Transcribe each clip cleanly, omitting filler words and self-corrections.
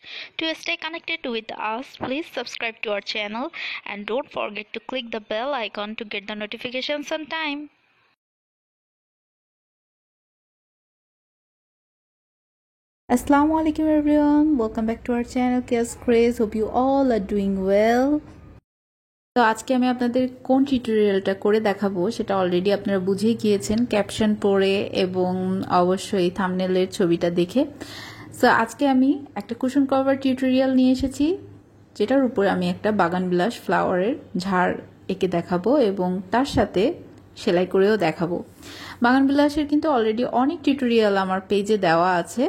To stay connected with us, please subscribe to our channel and don't forget to click the bell icon to get the notifications on time. Assalamu alaikum everyone, welcome back to our channel Chaos Craze. Hope you all are doing well. তো আজকে আমি আপনাদের কোন টিউটোরিয়ালটা করে দেখাবো সেটা already আপনারা বুঝেই গিয়েছেন ক্যাপশন পড়ে এবং অবশ্যই থাম্বনেলের ছবিটা দেখে। সো আজকে আমি একটা কুশন কভার টিউটোরিয়াল নিয়ে এসেছি যেটার উপরে আমি একটা বাগানবিলাস ফ্লাওয়ারের ঝাড় এঁকে দেখাবো এবং তার সাথে সেলাই করেও দেখাবো। বাগানবিলাসের কিন্তু অলরেডি অনেক টিউটোরিয়াল আমার পেজে দেওয়া আছে,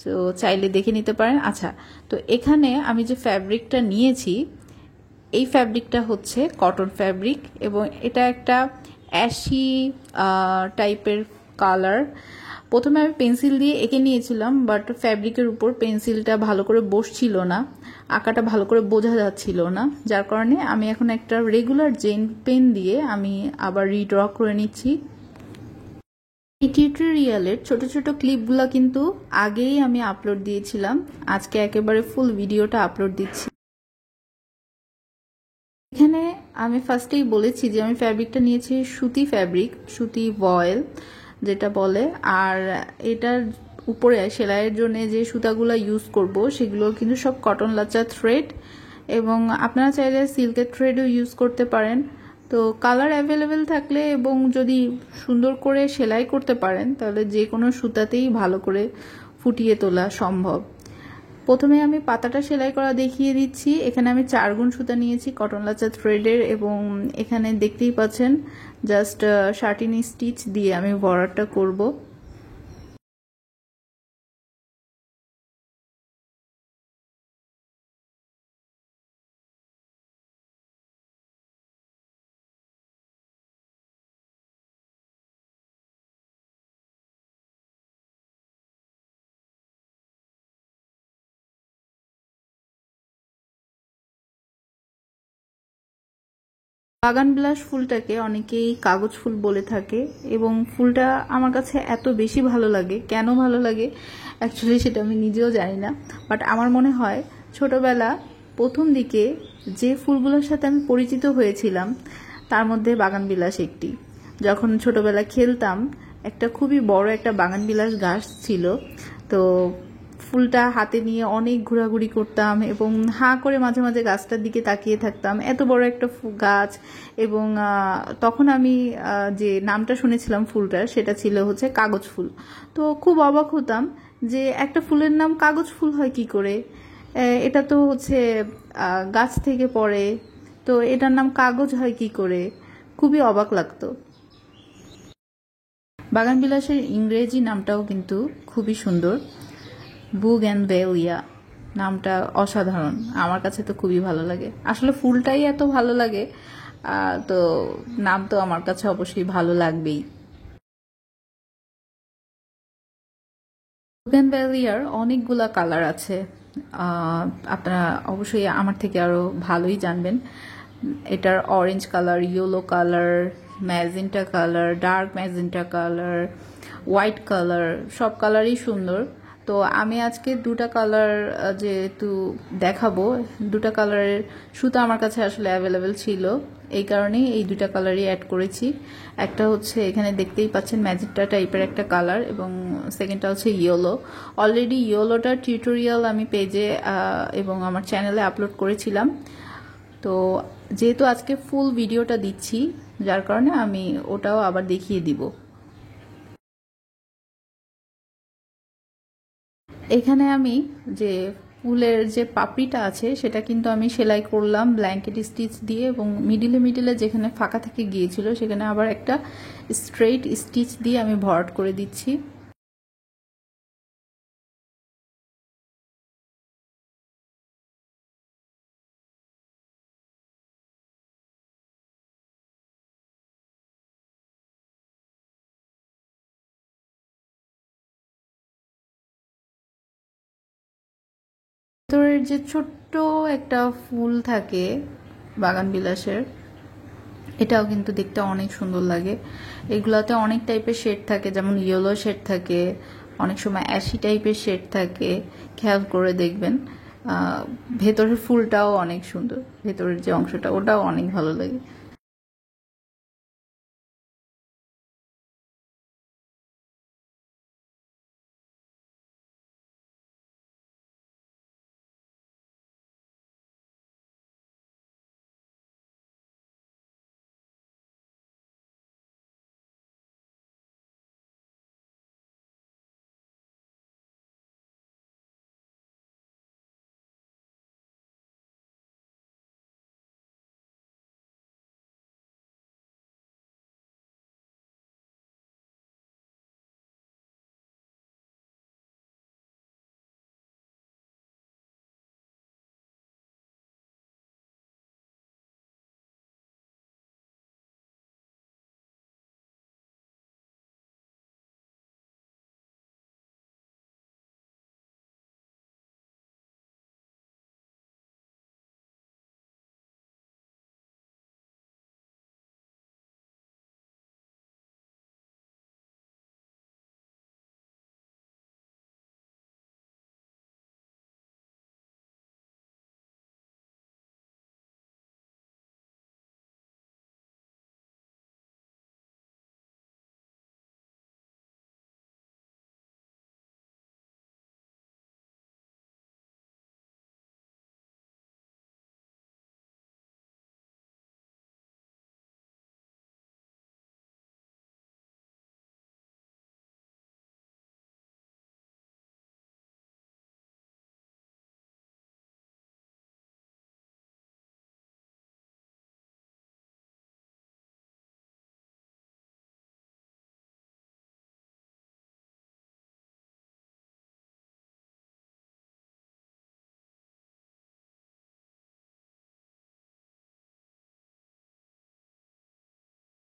তো চাইলে দেখে নিতে পারেন। আচ্ছা, তো এখানে আমি যে ফ্যাব্রিকটা নিয়েছি এই ফ্যাব্রিকটা হচ্ছে কটন ফ্যাব্রিক এবং এটা একটা অ্যাশি টাইপের কালার। প্রথমে আমি পেন্সিল দিয়ে এঁকে নিয়েছিলাম, বাট ফ্যাব্রিকের উপর পেন্সিলটা ভালো করে বসছিল না, আঁকাটা ভালো করে বোঝা যাচ্ছিল না, যার কারণে আমি এখন একটা রেগুলার জেল পেন দিয়ে আমি আবার রিড্র করে নিচ্ছি। এই টিউটোরিয়ালের ছোট ছোট ক্লিপগুলো কিন্তু আগেই আমি আপলোড দিয়েছিলাম, আজকে একেবারে ফুল ভিডিওটা আপলোড দিচ্ছি। এখানে আমি ফার্স্টেই বলেছি যে আমি ফ্যাব্রিকটা নিয়েছি সুতি ফ্যাব্রিক, সুতি ভয়েল যেটা বলে, আর এটার উপরে সেলাইয়ের জন্য যে সুতাগুলো ইউজ করব সেগুলো কিন্তু সব কটন লাচা থ্রেড, এবং আপনারা চাইলে সিল্কের থ্রেডও ইউজ করতে পারেন। তো কালার অ্যাভেলেবেল থাকলে এবং যদি সুন্দর করে সেলাই করতে পারেন তাহলে যে কোনো সুতাতেই ভালো করে ফুটিয়ে তোলা সম্ভব। প্রথমে আমি পাতাটা সেলাই করা দেখিয়ে দিচ্ছি। এখানে আমি 4 গুণ সুতা নিয়েছি কটন লাচা থ্রেডের, এবং এখানে দেখতেই পাচ্ছেন জাস্ট 13 স্টিচ দিয়ে আমি বর্ডারটা করব। বাগানবিলাস ফুলটাকে অনেকেই কাগজ ফুল বলে থাকে, এবং ফুলটা আমার কাছে এত বেশি ভালো লাগে, কেন ভালো লাগে অ্যাকচুয়ালি সেটা আমি নিজেও জানি না, বাট আমার মনে হয় ছোটবেলা প্রথম দিকে যে ফুলগুলোর সাথে আমি পরিচিত হয়েছিলাম তার মধ্যে বাগানবিলাস একটি। যখন ছোটবেলা খেলতাম একটা খুবই বড় একটা বাগানবিলাস গাছ ছিল, তো ফুলটা হাতে নিয়ে অনেক ঘোরাঘুরি করতাম এবং হাঁ করে মাঝে মাঝে গাছটার দিকে তাকিয়ে থাকতাম, এত বড় একটা গাছ। এবং তখন আমি যে নামটা শুনেছিলাম ফুলটার সেটা ছিল হচ্ছে কাগজ ফুল। তো খুব অবাক হতাম যে একটা ফুলের নাম কাগজ ফুল হয় কি করে, এটা তো হচ্ছে গাছ থেকে পড়ে, তো এটার নাম কাগজ হয় কি করে, খুবই অবাক লাগতো। বাগানবিলাসের ইংরেজি নামটাও কিন্তু খুবই সুন্দর, বুগেনভেলিয়া। নামটা অসাধারণ, আমার কাছে তো খুবই ভালো লাগে, আসলে ফুলটাই এত ভালো লাগে, তো নাম তো আমার কাছে অবশ্যই ভালো লাগবেই। বুগেনভেলিয়ার অনেকগুলা কালার আছে, আপনারা অবশ্যই আমার থেকে আরো ভালোই জানবেন। এটার orange colour, yellow colour, magenta colour, dark magenta colour, white colour, সব কালারই সুন্দর। তো আমি আজকে দুটা কালার যেহেতু দেখাবো, দুটা কালারের সুতা আমার কাছে আসলে অ্যাভেলেবেল ছিল, এই কারণেই এই দুটা কালারই অ্যাড করেছি। একটা হচ্ছে এখানে দেখতেই পাচ্ছেন ম্যাজেন্টা টাইপের একটা কালার, এবং সেকেন্ডটা হচ্ছে ইয়েলো। অলরেডি ইয়েলোটার টিউটোরিয়াল আমি পেজে এবং আমার চ্যানেলে আপলোড করেছিলাম, তো যেহেতু আজকে ফুল ভিডিওটা দিচ্ছি যার কারণে আমি ওটাও আবার দেখিয়ে দিব। এখানে আমি যে ফুলের যে পাপড়িটা আছে সেটা কিন্তু আমি সেলাই করলাম ব্ল্যাঙ্কেট স্টিচ দিয়ে, এবং মিডিলে মিডিলে যেখানে ফাঁকা থেকে গিয়েছিল সেখানে আবার একটা স্ট্রেইট স্টিচ দিয়ে আমি ভরাট করে দিচ্ছি। ভিতরের যে ছোট্ট একটা ফুল থাকে বাগানবিলাসের, এটাও কিন্তু দেখতে অনেক সুন্দর লাগে। এগুলাতে অনেক টাইপের শেড থাকে, যেমন ইয়েলো শেড থাকে, অনেক সময় অ্যাশি টাইপের শেড থাকে, খেয়াল করে দেখবেন। ভেতরের ফুলটাও অনেক সুন্দর, ভেতরের যে অংশটা ওটাও অনেক ভালো লাগে।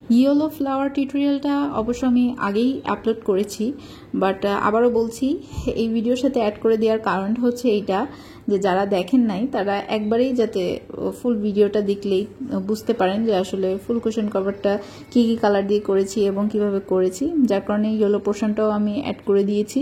ইয়েলো ফ্লাওয়ার টিউটোরিয়ালটা অবশ্য আমি আগেই আপলোড করেছি, বাট আবারও বলছি, এই ভিডিওর সাথে অ্যাড করে দেওয়ার কারণটা হচ্ছে এইটা যে যারা দেখেন নাই তারা একবারেই যাতে ফুল ভিডিওটা দেখলেই বুঝতে পারেন যে আসলে ফুল কুশন কভারটা কী কী কালার দিয়ে করেছি এবং কিভাবে করেছি, যার কারণে ইয়েলো পোর্শনটাও আমি অ্যাড করে দিয়েছি।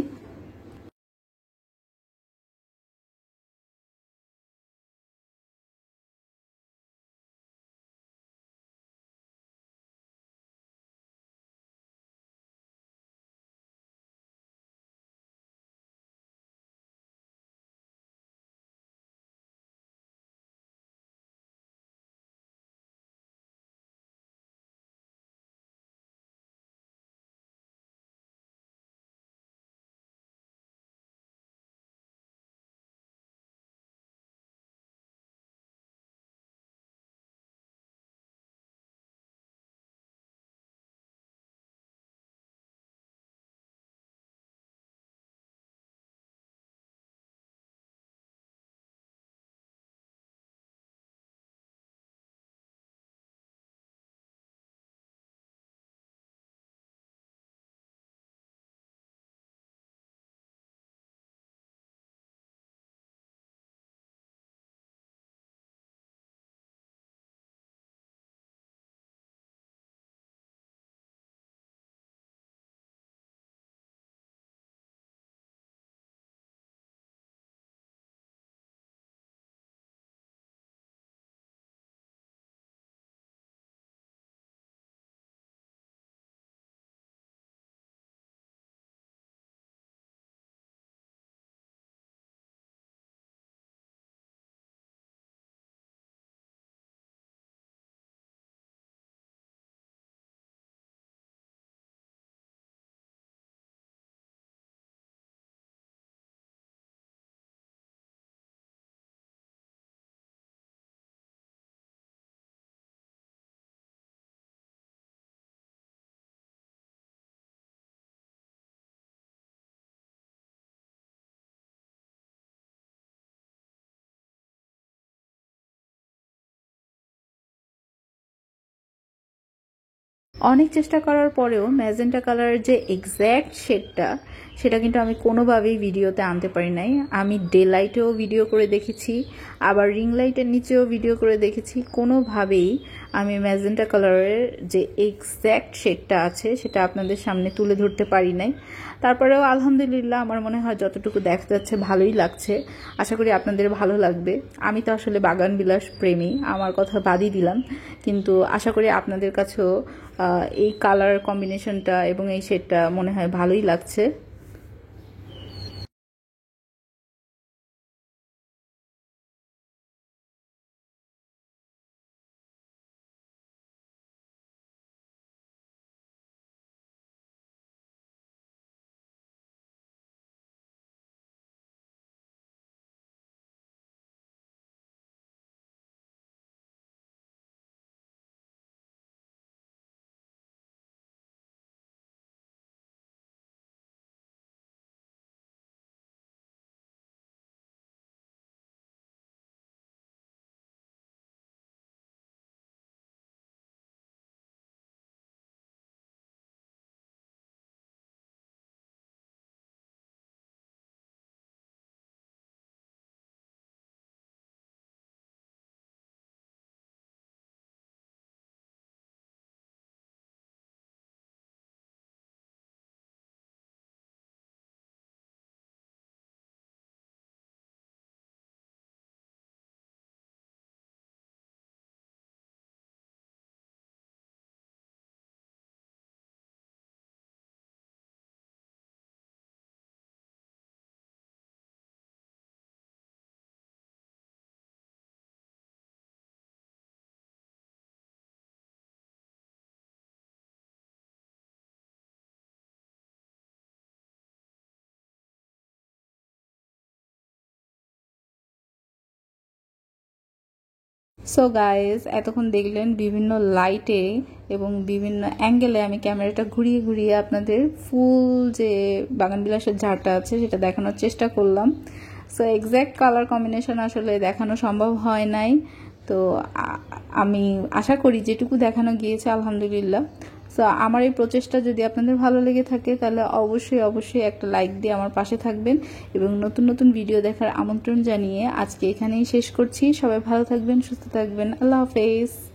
অনেক চেষ্টা করার পরেও ম্যাজেন্টা কালারের যে এক্স্যাক্ট শেডটা সেটা কিন্তু আমি কোনোভাবেই ভিডিওতে আনতে পারি নাই। আমি ডে লাইটেও ভিডিও করে দেখেছি, আবার রিং লাইটের নিচেও ভিডিও করে দেখেছি, কোনোভাবেই আমি ম্যাজেন্টা কালারের যে এক্স্যাক্ট শেডটা আছে সেটা আপনাদের সামনে তুলে ধরতে পারি নাই। তারপরেও আলহামদুলিল্লাহ আমার মনে হয় যতটুকু দেখা যাচ্ছে ভালোই লাগছে। আশা করি আপনাদের ভালো লাগবে। আমি তো আসলে বাগান বিলাস প্রেমী, আমার কথা বাদই দিলাম, কিন্তু আশা করি আপনাদের কাছেও এই কালার কম্বিনেশনটা এবং এই শেডটা মনে হয় ভালোই লাগছে। সো গাইজ, এতক্ষণ দেখলেন বিভিন্ন লাইটে এবং বিভিন্ন অ্যাঙ্গেলে আমি ক্যামেরাটা ঘুরিয়ে ঘুরিয়ে আপনাদের ফুল যে বাগানবিলাসের ঝাড়টা আছে সেটা দেখানোর চেষ্টা করলাম। সো এক্স্যাক্ট কালার কম্বিনেশন আসলে দেখানো সম্ভব হয় নাই, তো আমি আশা করি যেটুকু দেখানো গিয়েছে আলহামদুলিল্লাহ। সো আমার এই প্রচেষ্টা যদি আপনাদের ভালো লেগে থাকে তাহলে অবশ্যই একটা লাইক দিয়ে আমার পাশে থাকবেন এবং নতুন নতুন ভিডিও দেখার আমন্ত্রণ জানিয়ে আজকে এখানেই শেষ করছি। সবাই ভালো থাকবেন, সুস্থ থাকবেন। আল্লাহ হাফেজ।